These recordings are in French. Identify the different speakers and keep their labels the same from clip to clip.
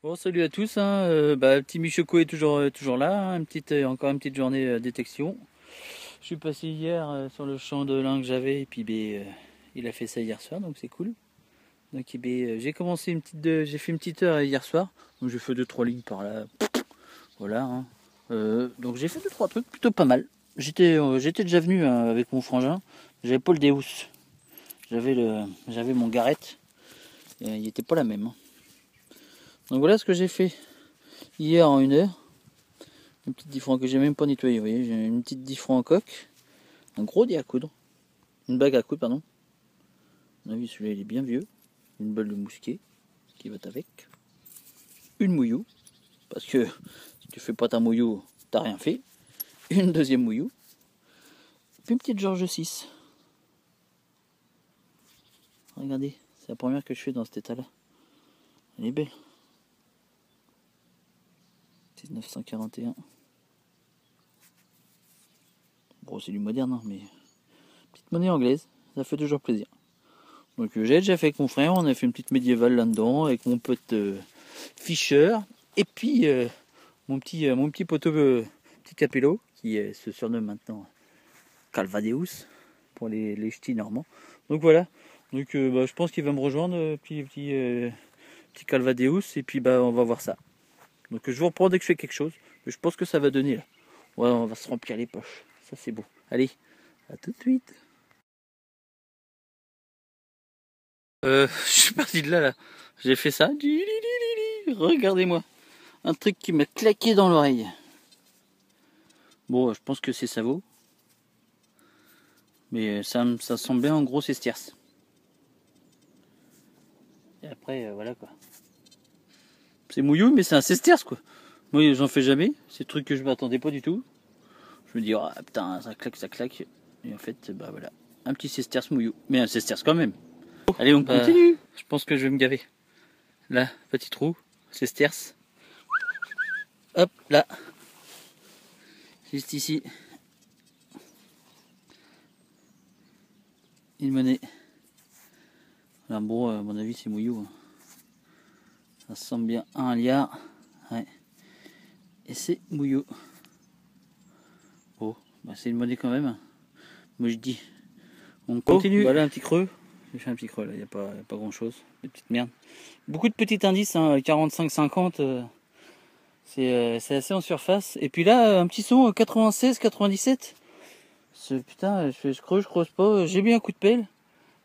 Speaker 1: Bon, salut à tous, hein. Petit Michoko est toujours là, hein. Encore une petite journée détection. Je suis passé hier sur le champ de lin que j'avais et puis il a fait ça hier soir, donc c'est cool. Donc j'ai commencé j'ai fait une petite heure hier soir, donc j'ai fait 2-3 lignes par là, voilà, hein. Donc j'ai fait 2-3 trucs plutôt pas mal. J'étais déjà venu hein, avec mon frangin, j'avais pas le Deus, j'avais mon Garrett, et, il était pas la même, hein. Donc voilà ce que j'ai fait hier en 1 heure. Un petit diffrant que j'ai même pas nettoyé, vous voyez, j'ai une petite diffrant en coque, un gros dé à coudre, une bague à coudre, pardon. À mon avis, celui-là il est bien vieux, une balle de mousquet qui va avec, une mouillou, parce que si tu fais pas ta mouillou, t'as rien fait, une deuxième mouillou, puis une petite George 6. Regardez, c'est la première que je fais dans cet état-là. Elle est belle. 1941. Bon, c'est du moderne, hein, mais petite monnaie anglaise, ça fait toujours plaisir. Donc j'ai déjà fait avec mon frère, on a fait une petite médiévale là-dedans avec mon pote Fischer et puis mon petit poteau petit Capello qui se surnomme maintenant Calvadeus pour les ch'tis normands. Donc voilà, donc je pense qu'il va me rejoindre petit Calvadeus et puis on va voir ça. Donc je vous reprends dès que je fais quelque chose. Je pense que ça va donner là. Ouais, on va se remplir les poches. Ça c'est beau. Allez, à tout de suite. Je suis parti de là. J'ai fait ça. Regardez-moi. Un truc qui m'a claqué dans l'oreille. Bon, je pense que c'est Savo. Mais ça sent bien en gros sesterce. Et après, voilà quoi. C'est mouillou, mais c'est un sesterce quoi. Moi, j'en fais jamais. C'est le truc que je m'attendais pas du tout. Je me dis, ah putain, ça claque, ça claque. Et en fait, voilà. Un petit sesterce mouillou. Mais un sesterce quand même. Allez, on continue. Je pense que je vais me gaver. Là, petit trou. Sesterce. Hop, là. Juste ici. Une monnaie. Là, bon, à mon avis, c'est mouillou. Ça sent bien un liard. Ouais. Et c'est mouillou. Oh, c'est une monnaie quand même. Moi je dis. On continue. Là, un petit creux. J'ai fait un petit creux là, il n'y a pas grand chose. Des petites merdes. Beaucoup de petits indices, hein, 45-50. C'est assez en surface. Et puis là, un petit son 96-97. Putain, je creuse pas. J'ai mis un coup de pelle.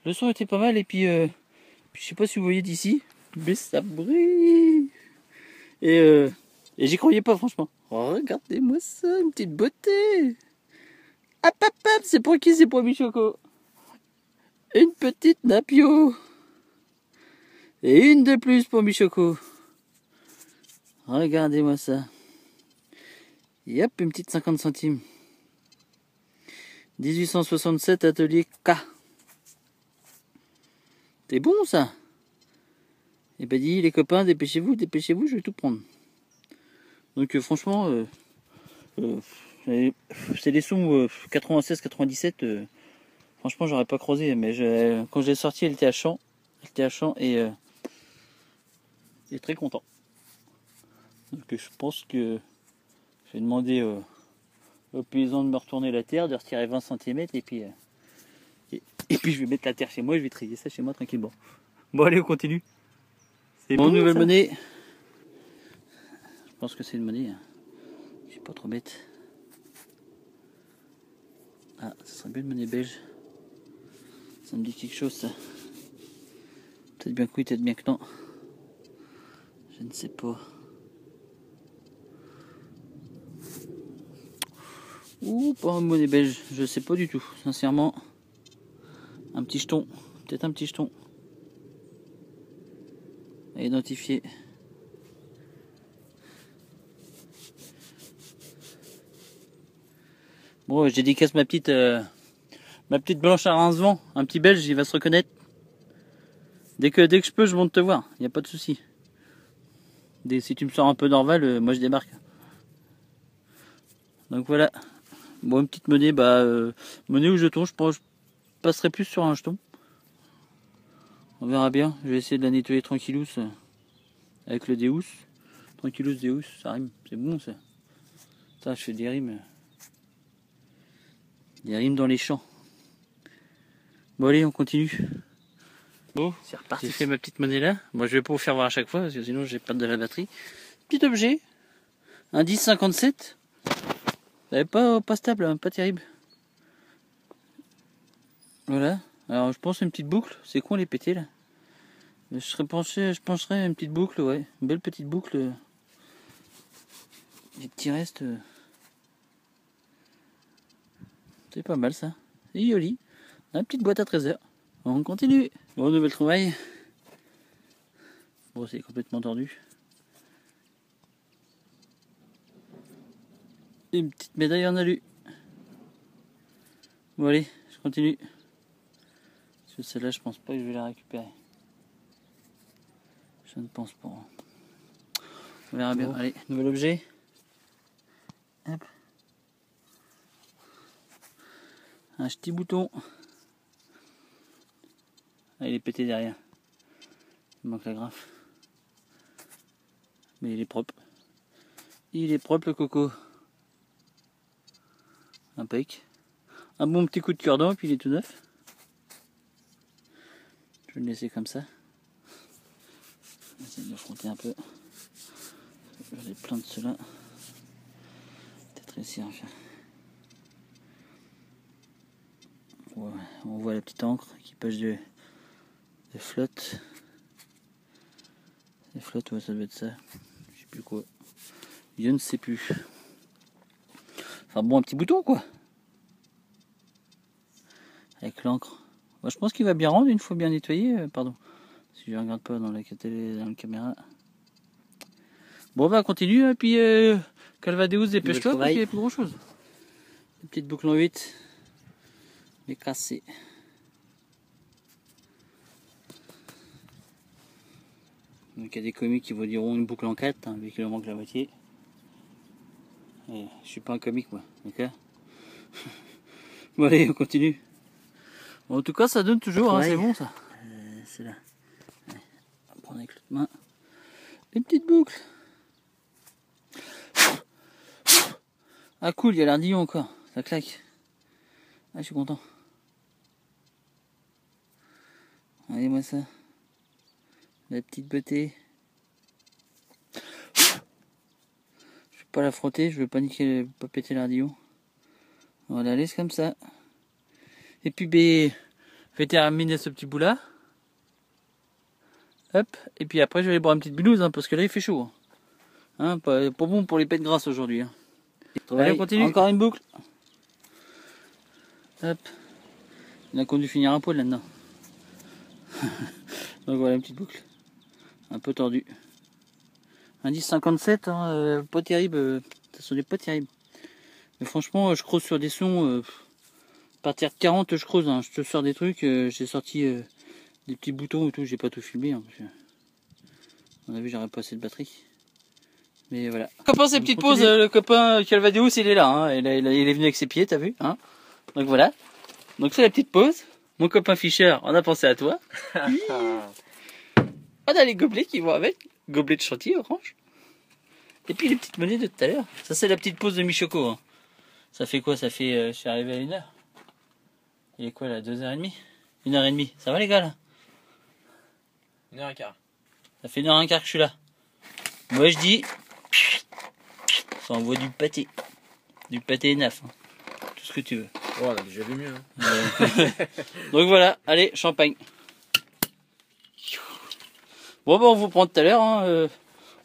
Speaker 1: Le son était pas mal. Et puis je sais pas si vous voyez d'ici. Mais ça brille. Et j'y croyais pas, franchement. Oh, regardez-moi ça, une petite beauté. Hop, hop, hop, c'est pour qui? C'est pour Michoko. Une petite Napio. Et une de plus pour Michoko. Regardez-moi ça. Et hop, une petite 50 centimes. 1867, atelier K. C'est bon ça. Et dit les copains, dépêchez-vous, je vais tout prendre. Donc franchement, c'est des sons 96-97. Franchement, j'aurais pas creusé, mais quand je l'ai sorti, elle était à champ. Et très content. Donc je pense que je vais demander aux paysans de me retourner la terre, de retirer 20 cm et puis je vais mettre la terre chez moi, je vais trier ça chez moi tranquillement. Bon allez, on continue. C'est bon, nouvelle monnaie. Je pense que c'est une monnaie. Hein. Je suis pas trop bête. Ah, ça serait bien une monnaie belge. Ça me dit quelque chose ça. Peut-être bien que oui, peut-être bien que non. Je ne sais pas. Ou pas une monnaie belge, je sais pas du tout. Sincèrement, un petit jeton, peut-être un petit jeton à identifier. Bon, je dédicace ma petite blanche à Rincevent, un petit belge, il va se reconnaître. Dès que je peux, je monte te voir, il n'y a pas de souci. Si tu me sors un peu d'Orval, moi je débarque. Donc voilà. Bon, une petite monnaie, monnaie ou jeton, je pense que je passerai plus sur un jeton. On verra bien, je vais essayer de la nettoyer tranquillou. avec le Deus. Tranquillus Deus, ça rime, c'est bon ça. Ça, je fais des rimes. Des rimes dans les champs. Bon allez, on continue. Bon, c'est reparti. J'ai fait ma petite monnaie là. Moi, je vais pas vous faire voir à chaque fois parce que sinon, j'ai perdu de la batterie. Petit objet, un 10,57. Pas stable, hein, pas terrible. Voilà. Alors, je pense une petite boucle. C'est con les péter là. Je pencherais à une petite boucle, ouais. Une belle petite boucle. Des petits restes. C'est pas mal ça. C'est joli. Une petite boîte à trésors. On continue. Bon, nouvelle trouvaille. Bon, c'est complètement tordu. Une petite médaille en alu. Bon, allez, je continue. Parce que celle-là, je pense pas que je vais la récupérer. Je ne pense pas. On verra bien. Bon. Allez, nouvel objet. Hop. Un petit bouton. Ah, il est pété derrière. Il manque la graffe. Mais il est propre. Il est propre le coco. Impec. Un bon petit coup de cure-dent et puis il est tout neuf. Je vais le laisser comme ça. Je vais essayer de le frotter un peu. J'en ai plein de ceux-là. Peut-être réussir à faire. Ouais, on voit la petite encre qui pêche de flotte. Les flottes, ouais, ça doit être ça. Je sais plus quoi. Je ne sais plus. Enfin bon, un petit bouton quoi. Avec l'encre. Moi, je pense qu'il va bien rendre une fois bien nettoyé. Pardon. Si je regarde pas dans la caméra. Bon, bah, on continue. Et puis, Calvadeus, dépêche-toi parce qu'il n'y a plus grand chose. Une petite boucle en 8. Mais cassée. Donc, il y a des comiques qui vous diront une boucle en 4, hein, vu qu'il en manque la moitié. Et je suis pas un comique, moi. D'accord. Bon, allez, on continue. Bon, en tout cas, ça donne toujours, hein, c'est bon ça. C'est là. Allez, on va prendre avec l'autre main. Une petite boucle. Ah cool, il y a l'ardillon encore. Ça claque. Ah, je suis content. Regardez-moi ça. La petite beauté. Je vais pas la frotter, je veux pas niquer, pas péter l'ardillon. On va la laisser comme ça. Et puis, je vais terminer ce petit bout là. Hop. Et puis après, je vais aller boire une petite binouse, hein, parce que là, il fait chaud. Hein, pas bon pour les pets de grasse aujourd'hui. Hein. Allez, on continue. Encore une boucle. Hop. Il a qu'on dû finir un poil là-dedans. Donc voilà, une petite boucle. Un peu tordue. Un 10,57, hein, pas terrible. Ça sonnait pas terrible. Mais franchement, je creuse sur des sons. À partir de 40, je creuse. Hein. Je te sors des trucs. J'ai sorti des petits boutons et tout. J'ai pas tout filmé. Hein, parce que, à mon avis, j'aurais pas assez de batterie. Mais voilà. Copain, ces petites pauses, le copain Calvadeus, il est là. Hein. Il est venu avec ses pieds, t'as vu, hein. Donc voilà. Donc c'est la petite pause. Mon copain Fischer, on a pensé à toi. On a les gobelets qui vont avec. Gobelets de chantier, orange. Et puis les petites monnaies de tout à l'heure. Ça, c'est la petite pause de Michoko. Hein. Ça fait quoi? Ça fait... je suis arrivé à 1h. Il est quoi là? 2h30? 1h30. Ça va les gars là?
Speaker 2: 1h15.
Speaker 1: Ça fait 1h15 que je suis là. Moi je dis... Ça envoie du pâté. Du pâté naf. Hein. Tout ce que tu veux.
Speaker 2: Oh, on a déjà vu mieux. Hein.
Speaker 1: Donc voilà, allez, champagne. Bon, bah, on vous prend tout à l'heure. Hein.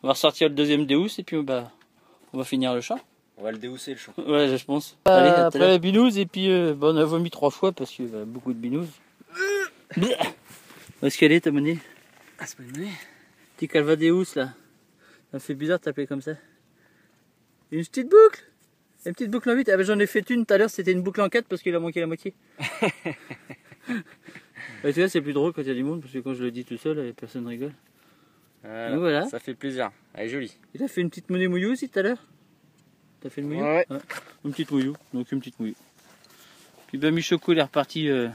Speaker 1: On va ressortir le deuxième Deus et puis on va finir le chat.
Speaker 2: On va le déhousser le chat.
Speaker 1: Ouais, je pense. Allez, après la binouse et puis bah, on a vomi 3 fois parce qu'il y a beaucoup de binouze. Où est-ce qu'elle est ta monnaie?
Speaker 2: Ah, c'est pas une monnaie.
Speaker 1: Petit Calvadeus là. Ça fait bizarre de t'appeler comme ça. Une petite boucle. Une petite boucle en 8. Ah ben j'en ai fait une tout à l'heure, c'était une boucle en 4 parce qu'il a manqué la moitié. Tu vois, c'est plus drôle quand il y a du monde parce que quand je le dis tout seul, personne rigole.
Speaker 2: Voilà. Ça fait plaisir. Elle est jolie.
Speaker 1: Il a fait une petite monnaie mouillou aussi tout à l'heure. T'as fait le mouillou?
Speaker 2: Ouais.
Speaker 1: Une petite mouillou. Donc une petite mouillou. Puis ben Michoko il est reparti. Il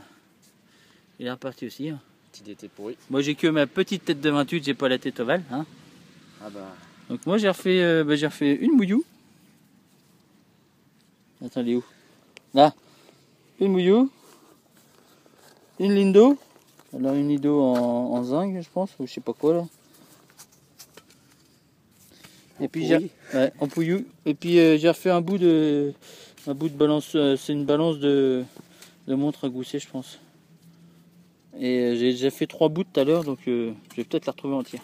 Speaker 1: est reparti aussi. Hein.
Speaker 2: Petit été pourri.
Speaker 1: Moi j'ai que ma petite tête de 28, j'ai pas la tête ovale. Hein.
Speaker 2: Ah bah.
Speaker 1: Donc moi j'ai refait une mouillou. Attends, elle est où? Là. Une mouillou. Une lindo. Alors une lindo en zinc, je pense, ou je sais pas quoi là. Et puis j'ai en pouillou. Et puis j'ai refait un bout de balance. C'est une balance de montre à gousset, je pense. Et j'ai déjà fait 3 bouts tout à l'heure, donc je vais peut-être la retrouver entière.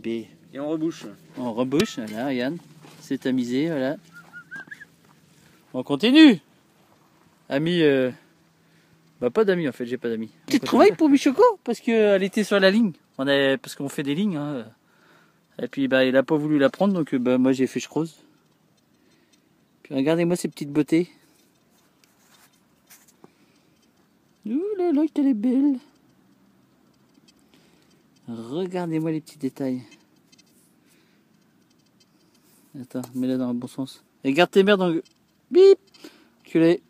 Speaker 1: Et
Speaker 2: on rebouche.
Speaker 1: On rebouche, voilà, Yann. C'est tamisé, voilà. On continue. Ami, pas d'amis en fait, j'ai pas d'amis. Petite trouvaille pour Michoko, parce qu'elle était sur la ligne. Parce qu'on fait des lignes. Hein. Et puis il a pas voulu la prendre, donc moi j'ai fait je creuse. Puis regardez-moi ces petites beautés. Ouh là là, qu'elle est belle. Regardez-moi les petits détails. Attends, mets-la dans le bon sens. Et garde tes mères dans le... Bip. Culé.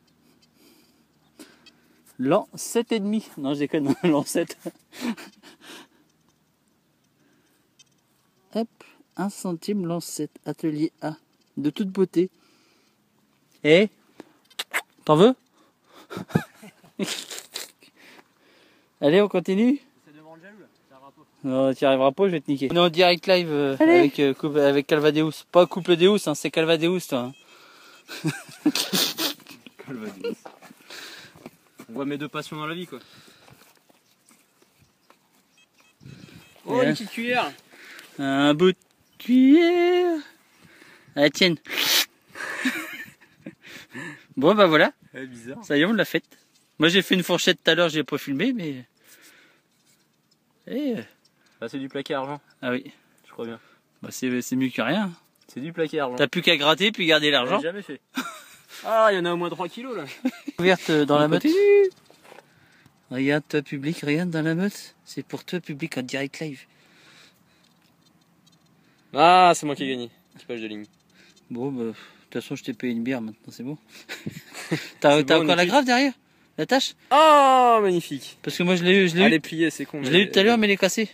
Speaker 1: L'an 7,5. Non, je déconne, l'an 7. Hop, 1 centime, l'an 7. Atelier A. De toute beauté. Et t'en veux? Allez, on continue. Non, tu n'y arriveras pas, je vais te niquer. On est en direct live avec Calvadeus. Pas couple Deus, hein, c'est Calvadeus, toi. Hein.
Speaker 2: Calvadeus. On voit mes deux passions dans la vie, quoi. Oh, une petite cuillère.
Speaker 1: Un bout de cuillère. Ah, tienne. Bon, bah voilà.
Speaker 2: C'est bizarre.
Speaker 1: Ça y est, on l'a faite. Moi, j'ai fait une fourchette tout à l'heure, j'ai pas filmé, mais...
Speaker 2: Bah, c'est du plaqué argent.
Speaker 1: Ah oui.
Speaker 2: Je crois bien.
Speaker 1: Bah, c'est mieux que rien.
Speaker 2: C'est du plaqué argent.
Speaker 1: T'as plus qu'à gratter puis garder l'argent.
Speaker 2: J'ai jamais fait. Ah, il y en a au moins 3 kilos là.
Speaker 1: Ouverte dans la meute. Regarde toi public, regarde dans la meute. C'est pour toi public en direct live.
Speaker 2: Ah, c'est moi qui ai gagné. Équipage de ligne.
Speaker 1: Bon, bah, de toute façon, je t'ai payé une bière maintenant, c'est bon. T'as encore la grave derrière? La tâche?
Speaker 2: Oh, magnifique.
Speaker 1: Parce que moi, je l'ai eu.
Speaker 2: Elle est pliée, c'est con.
Speaker 1: Je l'ai eu tout à l'heure, mais elle est cassée.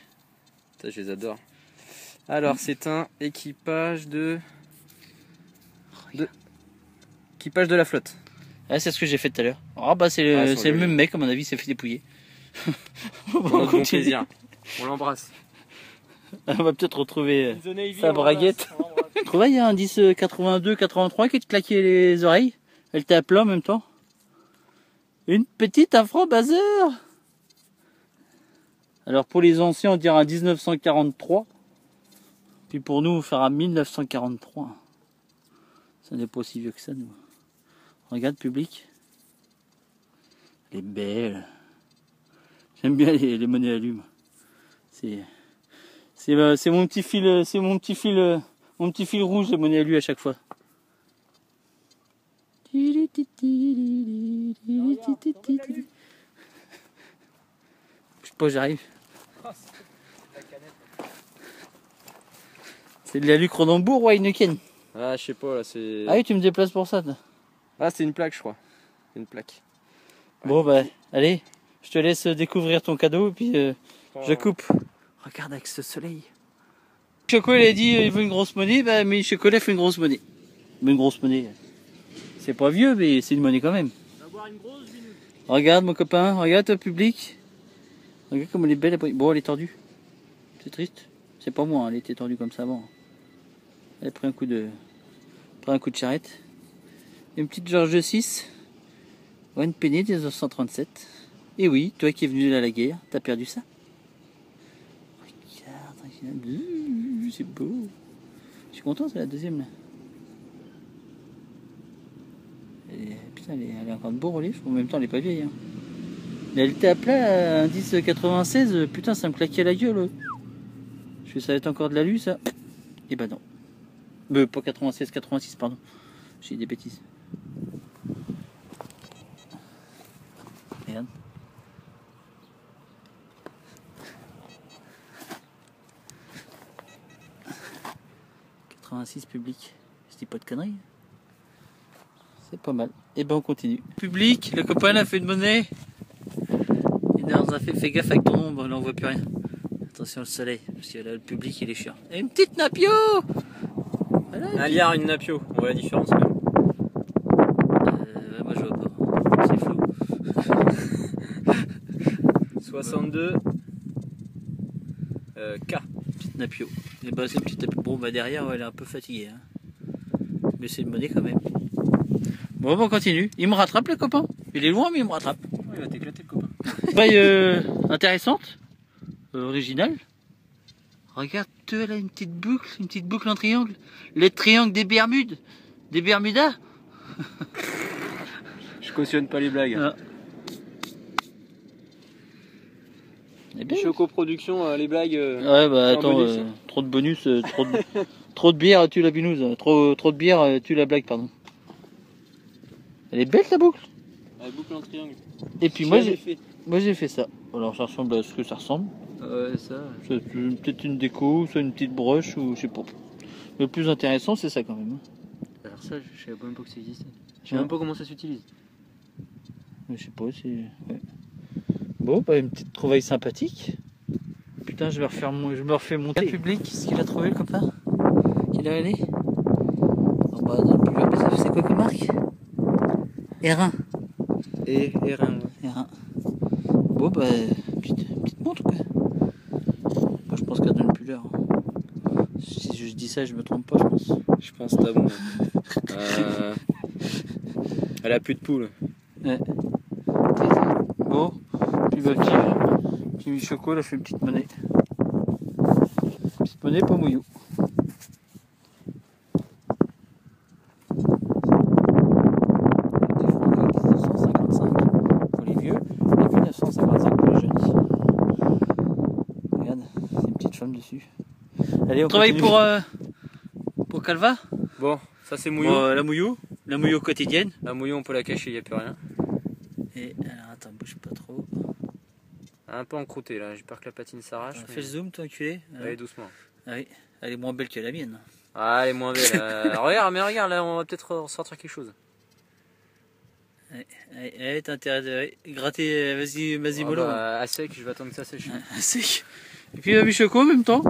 Speaker 2: Ça, je les adore. Alors, c'est un équipage de... Équipage de la flotte.
Speaker 1: Ah, c'est ce que j'ai fait tout à l'heure. Ah, bah, c'est le même mec, à mon avis, il s'est fait dépouiller.
Speaker 2: Bon plaisir. On l'embrasse.
Speaker 1: On va peut-être retrouver sa braguette. Tu trouves, il y a un 10 82, 83 qui te claquait les oreilles. Elle était à plat en même temps. Une petite afro-bazer. Alors pour les anciens, on dira 1943. Puis pour nous, on fera 1943. Ça n'est pas aussi vieux que ça, nous. Regarde, public. Elle est belle. J'aime bien les monnaies à lume. C'est mon petit fil, mon petit fil rouge de monnaie à lui à chaque fois. Je sais pas, j'arrive. C'est de la Luc Cronenbourg ou Heineken?
Speaker 2: Ah, je sais pas, là, c'est...
Speaker 1: Ah oui, tu me déplaces pour ça, toi.
Speaker 2: Ah, c'est une plaque, je crois. Une plaque.
Speaker 1: Ouais. Bon, bah, allez, je te laisse découvrir ton cadeau, puis je coupe. Regarde avec ce soleil. Choco, il a dit il veut une grosse monnaie, bah, mais Chocolat fait une grosse monnaie. Mais une grosse monnaie, c'est pas vieux, mais c'est une monnaie quand même. Regarde, mon copain, regarde, toi, public. Regarde comme elle est belle. Bon, elle est tordue. C'est triste. C'est pas moi, elle était tordue comme ça avant. Elle a pris un coup de charrette. Une petite George VI. One Penny 1937. Et oui, toi qui es venu à la guerre, t'as perdu ça. Regarde, c'est beau. Je suis content, c'est la deuxième là. Putain, elle est encore de beau relief. En même temps, elle est pas vieille. Hein. Mais elle était à plat, un 10,96. Putain, ça me claquait la gueule. Je fais ça va être encore de l'alu, ça. Et bah non. Pas 96, 86, pardon. J'ai des bêtises. Regarde. Public. Je dis pas de conneries. C'est pas mal. Et ben on continue. Public, le copain a fait une monnaie. Il nous a fait gaffe avec ton ombre, là on voit plus rien. Attention le soleil, parce que là le public il est chiant. Et une petite Napio. Voilà,
Speaker 2: Un liard, une Napio, on voit la différence quand même.
Speaker 1: moi je vois pas, c'est flou.
Speaker 2: 62 K.
Speaker 1: Petite Napio. Et bah c'est une petite Napio. Bon bah derrière ouais, elle est un peu fatiguée. Hein. Mais c'est une monnaie quand même. Bon bah on continue. Il me rattrape les copains. Il est loin mais il me rattrape.
Speaker 2: Oh, il va t'éclater le copain.
Speaker 1: Paille intéressante, originale. Regarde, elle a une petite boucle en triangle. Les triangles des Bermudes, des Bermudas.
Speaker 2: Je cautionne pas les blagues.
Speaker 1: Ah. Eh bien,
Speaker 2: Choco Production, les blagues.
Speaker 1: ouais bah attends,
Speaker 2: bonus.
Speaker 1: trop de bonus, trop de bière tue la binouse, trop de bière tue la blague pardon. Elle est belle ta boucle.
Speaker 2: La boucle en triangle.
Speaker 1: Et puis moi j'ai fait ça. Alors ça ressemble à ce que ça ressemble.
Speaker 2: Ouais, ça.
Speaker 1: C'est peut-être une déco, soit une petite broche ou je sais pas. Le plus intéressant c'est ça quand même.
Speaker 2: Alors ça, je savais même pas que ça existait. Je sais
Speaker 1: Ouais.
Speaker 2: même pas comment ça s'utilise.
Speaker 1: Mais je sais pas, c'est. Ouais. Bon, bah une petite trouvaille sympathique. Putain, je me refais monter. Le public, ce qu'il a trouvé le copain qu'il a allé. En bas dans le public, c'est quoi comme marque? R1.
Speaker 2: Et R1, ouais.
Speaker 1: R1. Bon, bah, petite montre quoi. Moi, je pense qu'elle donne plus l'heure. Si je dis ça, je me trompe pas, je pense.
Speaker 2: Je pense que t'as bon. Elle a plus de poules.
Speaker 1: Ouais. Bon, puis bah, petit Michoco, là, je fais une petite monnaie. Petite monnaie, pas mouillou. Des francs qui sont 155 pour les vieux et 1955 pour les jeunes. Regarde, c'est une petite femme dessus. Allez, on travaille pour Calva.
Speaker 2: Bon, ça c'est mouillot.
Speaker 1: Bon, la mouillot quotidienne.
Speaker 2: La mouillot, on peut la cacher, y a plus rien.
Speaker 1: Et alors, attends, bouge pas trop.
Speaker 2: Un peu encroûté là, j'ai peur que la patine s'arrache.
Speaker 1: Fais le zoom, toi, enculé.
Speaker 2: Allez, doucement.
Speaker 1: Ah oui, elle est moins belle que la mienne.
Speaker 2: Ah, elle est moins belle. Regarde, mais regarde, là, on va peut-être ressortir quelque chose.
Speaker 1: Allez, t'as intérêt de gratter, vas-y mollo.
Speaker 2: Bah, à sec, je vais attendre que ça sèche.
Speaker 1: Sec. Et puis Michoco en même temps,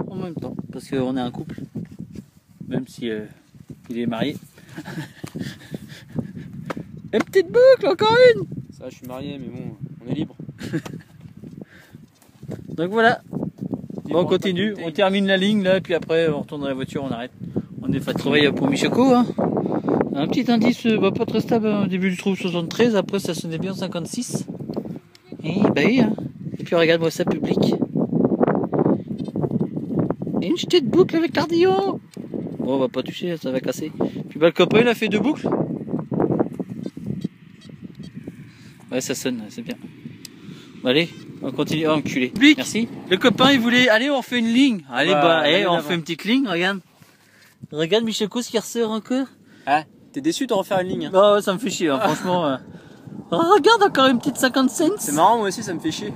Speaker 1: parce qu'on est un couple, même si il est marié. Une petite boucle, encore une.
Speaker 2: Ça, je suis marié, mais bon, on est libre.
Speaker 1: Donc voilà. Bon, on continue, on termine la ligne là, puis après on retourne dans la voiture, on arrête. On est fatigué pour Michoco. Hein. Un petit indice, pas très stable au début du trou 73, après ça sonnait bien 56. Et bah oui, hein. Et puis regarde-moi ça public. Et une petite boucle avec l'ardillon. Bon, on va pas toucher, ça va casser. Puis bah le copain il a fait deux boucles. Ouais, ça sonne, c'est bien. Bon, allez, on continue. Oh, enculé. Merci. Le copain il voulait, allez, on fait une ligne. Allez, on fait une petite ligne, regarde. Regarde Michoco ce qui ressort encore.
Speaker 2: Ah, t'es déçu de refaire une ligne hein.
Speaker 1: Oh, ça me fait chier, hein, franchement. Oh, regarde encore une petite 50 cents.
Speaker 2: C'est marrant, moi aussi ça me fait chier.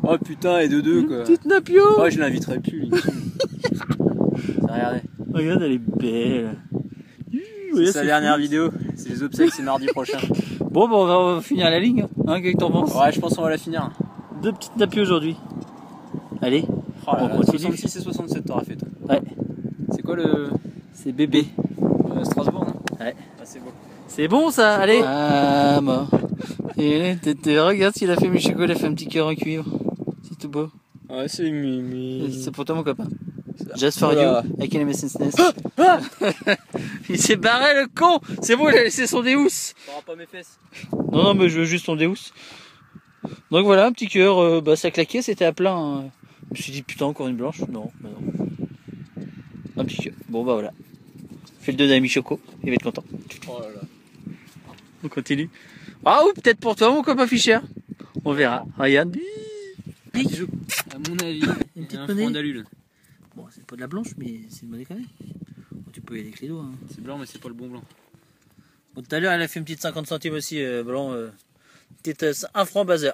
Speaker 2: Oh putain, et de deux quoi.
Speaker 1: Petite Napio.
Speaker 2: Oh, je l'inviterai plus. Regardez.
Speaker 1: Regarde, elle est belle.
Speaker 2: C'est sa dernière vidéo. C'est les obsèques, c'est mardi prochain.
Speaker 1: Bon, bah, on va finir la ligne. Hein, qu'est-ce que t'en penses?
Speaker 2: Ouais, je pense qu'on va la finir.
Speaker 1: Deux petites Napio aujourd'hui. Allez,
Speaker 2: Oh là
Speaker 1: on
Speaker 2: là,
Speaker 1: continue.
Speaker 2: 66 et 67 t'auras fait toi.
Speaker 1: Ouais,
Speaker 2: C'est quoi le.
Speaker 1: c'est bébé.
Speaker 2: Strasbourg, non?
Speaker 1: Ouais.
Speaker 2: Ah, c'est beau.
Speaker 1: C'est bon ça, allez. Ah, bah. Et regarde s'il a fait Michoco, il a fait un petit cœur en cuivre. C'est tout beau.
Speaker 2: Ouais, c'est mimi.
Speaker 1: C'est pour toi mon copain. Just for
Speaker 2: Voilà.
Speaker 1: you, avec une MSN. Il s'est barré le con. C'est bon, il a laissé son Deus.
Speaker 2: T'auras pas mes fesses.
Speaker 1: Non, mais je veux juste son Deus. Donc voilà, un petit cœur, ça claquait, c'était à plein. Hein. Je me suis dit putain, encore une blanche. Non, bah non. Un petit cœur. Bon bah voilà. Fais le donner à Michoco, il va être content.
Speaker 2: Oh là là.
Speaker 1: On continue. Ah ou peut-être pour toi mon copain Fischer. On verra. Regarde.
Speaker 2: À mon avis,
Speaker 1: Une
Speaker 2: il y
Speaker 1: petite
Speaker 2: a un
Speaker 1: monnaie.
Speaker 2: front d'alule.
Speaker 1: Bon, c'est pas de la blanche, mais c'est une monnaie quand même. Bon, tu peux y aller avec les doigts. Hein.
Speaker 2: C'est blanc, mais c'est pas le bon blanc.
Speaker 1: Bon, tout à l'heure, elle a fait une petite 50 centimes aussi, blanc. Petite 1 franc buzzer.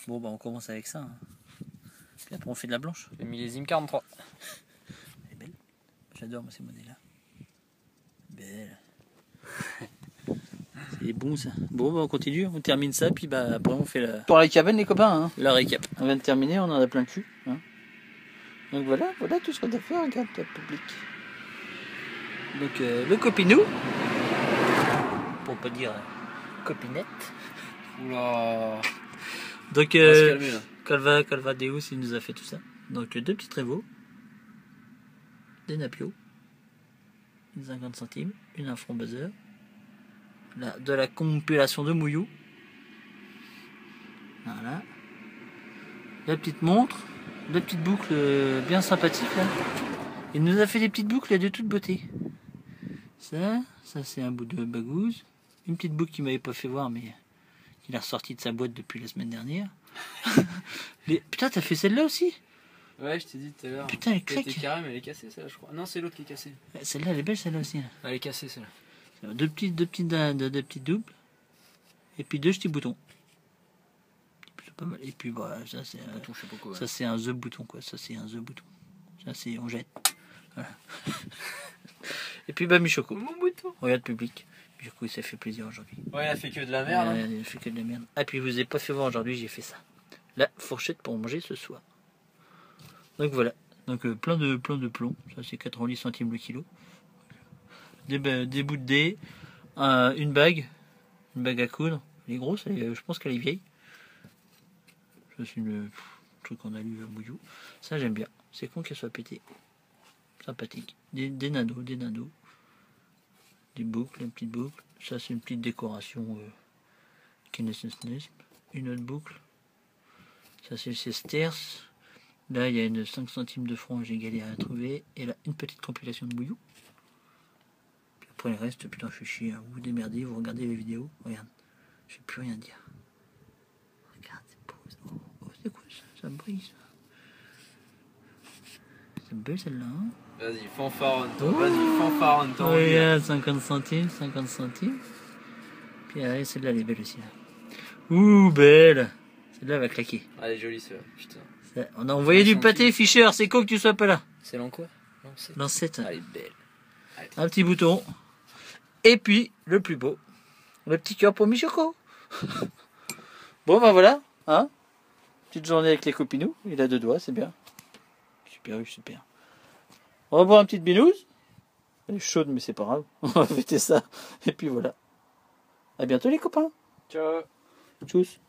Speaker 1: Bon, bah on commence avec ça. Hein. Puis après, on fait de la blanche.
Speaker 2: Le millésime 43.
Speaker 1: Elle est belle. J'adore moi ces monnaies-là. Belle. C'est bon ça. Bon, bah, on continue, on termine ça, puis bah après on fait la... Pour la cabane les copains, hein. La récap. On vient de terminer, on en a plein le cul. Hein. Donc voilà tout ce qu'on a fait, regarde le public. Donc le copinou, pour pas dire copinette.
Speaker 2: Oula.
Speaker 1: Donc
Speaker 2: On va se calmer, là.
Speaker 1: Calva Deus il nous a fait tout ça. Donc 2 petits tréveaux, des napios, une 50 centimes, une afro buzzer, de la compilation de Mouillou. Voilà. La petite montre, 2 petites boucles bien sympathiques là. Il nous a fait des petites boucles de toute beauté. Ça c'est un bout de bagouze. Une petite boucle qu'il m'avait pas fait voir mais qu'il a ressorti de sa boîte depuis la semaine dernière. Putain, t'as fait celle-là aussi?
Speaker 2: Ouais, je t'ai dit tout à l'heure.
Speaker 1: Putain, elle claque.
Speaker 2: Elle était carrée, mais elle est cassée, celle-là, je crois. Non, c'est l'autre qui est cassée.
Speaker 1: Celle-là, elle est belle, celle-là aussi.
Speaker 2: Elle est cassée, celle-là.
Speaker 1: 2 petites doubles. Et puis 2 petits boutons. C'est pas mal. Et puis, voilà, ça, c'est
Speaker 2: bouton, je sais pas quoi, ouais.
Speaker 1: Ça, c'est un The bouton, quoi. Ça, c'est un The bouton. Ça, c'est on jette. Voilà. Et puis, bah, Michoko.
Speaker 2: Mon bouton.
Speaker 1: Regarde, public. Michoko, il s'est fait plaisir aujourd'hui.
Speaker 2: Ouais, il a fait que de la merde. Hein.
Speaker 1: Il a fait que de la merde. Ah, puis, vous avez pas fait voir aujourd'hui, j'ai fait ça. La fourchette pour manger ce soir. Donc voilà, donc plein de plomb, ça c'est 90 centimes le kilo. Des bouts de dés, une bague à coudre. Elle est grosse, je pense qu'elle est vieille. Ça c'est le truc qu'on a lu à Mouillou. Ça j'aime bien, c'est con qu'elle soit pétée. Sympathique. Des nanos. Des boucles, une petite boucle. Ça c'est une petite décoration Kinesianisme. Une autre boucle. Ça c'est le Sters. Là, il y a une 5 centimes de francs, j'ai galéré à trouver. Et là, une petite compilation de Mouillou. Puis après, le reste, putain, je suis chier. Hein. Vous vous démerdez, vous regardez les vidéos. Regarde, je sais plus rien dire. Regarde, c'est beau. Oh, c'est quoi ça? Ça brille, ça. C'est belle celle-là. Hein.
Speaker 2: Vas-y, fanfaronne-toi. Vas-y, fanfaronne-toi.
Speaker 1: Regarde, 50 centimes. Puis allez, celle-là, elle est belle aussi. Là. Ouh, belle. Celle-là va claquer.
Speaker 2: Elle est jolie, celle-là. Putain.
Speaker 1: On a envoyé du pâté, Fischer, c'est con que tu sois pas là.
Speaker 2: C'est l'an quoi?
Speaker 1: Lancette.
Speaker 2: Elle est belle. Allez.
Speaker 1: Un petit bouton. Et puis, le plus beau, le petit cœur pour Michoko. Bon, ben voilà. Hein, petite journée avec les copinous. Il a 2 doigts, c'est bien. Super. On va boire une petite binouse. Elle est chaude, mais c'est pas grave. On va fêter ça. Et puis voilà. À bientôt les copains.
Speaker 2: Ciao.
Speaker 1: Tchuss.